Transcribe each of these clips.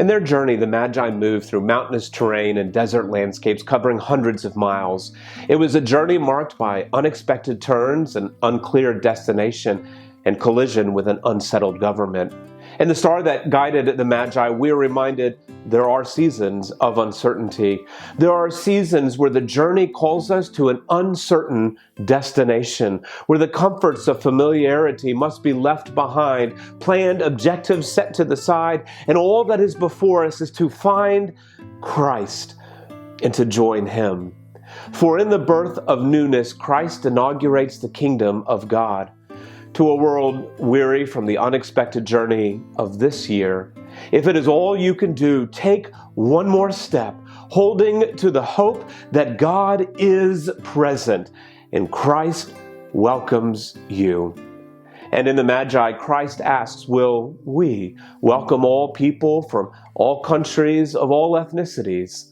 In their journey, the Magi moved through mountainous terrain and desert landscapes covering hundreds of miles. It was a journey marked by unexpected turns, an unclear destination, and collision with an unsettled government. In the star that guided the Magi, we are reminded there are seasons of uncertainty. There are seasons where the journey calls us to an uncertain destination, where the comforts of familiarity must be left behind, planned objectives set to the side, and all that is before us is to find Christ and to join Him. For in the birth of newness, Christ inaugurates the kingdom of God. To a world weary from the unexpected journey of this year, if it is all you can do, take one more step, holding to the hope that God is present and Christ welcomes you. And in the Magi, Christ asks, will we welcome all people from all countries of all ethnicities?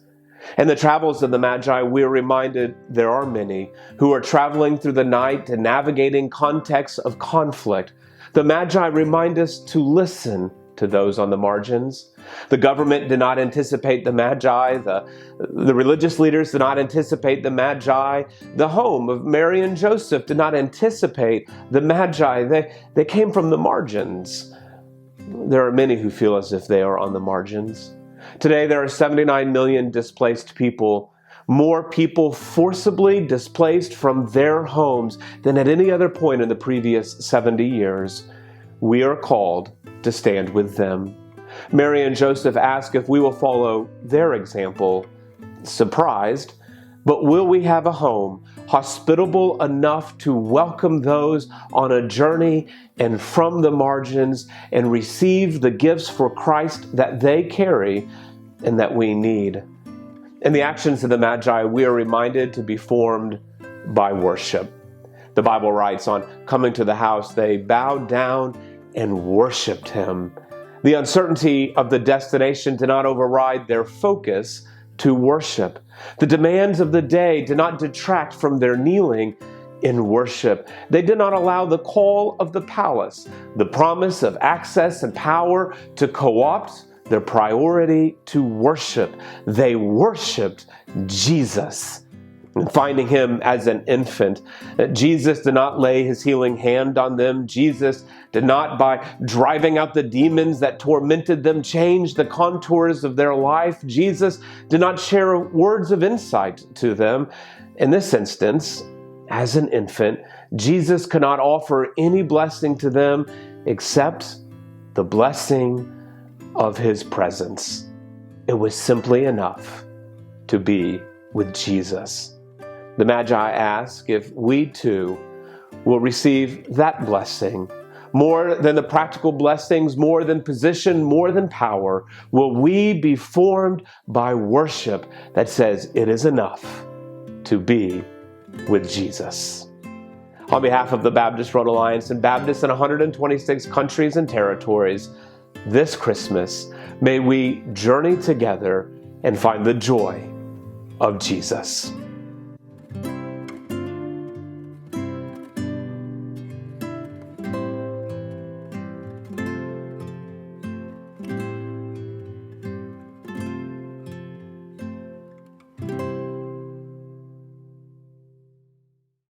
In the travels of the Magi, we are reminded there are many who are traveling through the night and navigating contexts of conflict. The Magi remind us to listen to those on the margins. The government did not anticipate the Magi. The religious leaders did not anticipate the Magi. The home of Mary and Joseph did not anticipate the Magi. They came from the margins. There are many who feel as if they are on the margins. Today, there are 79 million displaced people, more people forcibly displaced from their homes than at any other point in the previous 70 years. We are called to stand with them. Mary and Joseph ask if we will follow their example. Surprised, but will we have a home hospitable enough to welcome those on a journey and from the margins and receive the gifts for Christ that they carry and that we need? In the actions of the Magi, we are reminded to be formed by worship. The Bible writes, on coming to the house, they bowed down and worshiped Him. The uncertainty of the destination did not override their focus to worship. The demands of the day did not detract from their kneeling in worship. They did not allow the call of the palace, the promise of access and power, to co-opt their priority to worship. They worshiped Jesus. And finding Him as an infant, Jesus did not lay His healing hand on them. Jesus did not, by driving out the demons that tormented them, change the contours of their life. Jesus did not share words of insight to them. In this instance, as an infant, Jesus could not offer any blessing to them except the blessing of His presence. It was simply enough to be with Jesus. The Magi ask if we too will receive that blessing. More than the practical blessings, more than position, more than power, will we be formed by worship that says it is enough to be with Jesus. On behalf of the Baptist Road Alliance and Baptists in 126 countries and territories, this Christmas, may we journey together and find the joy of Jesus.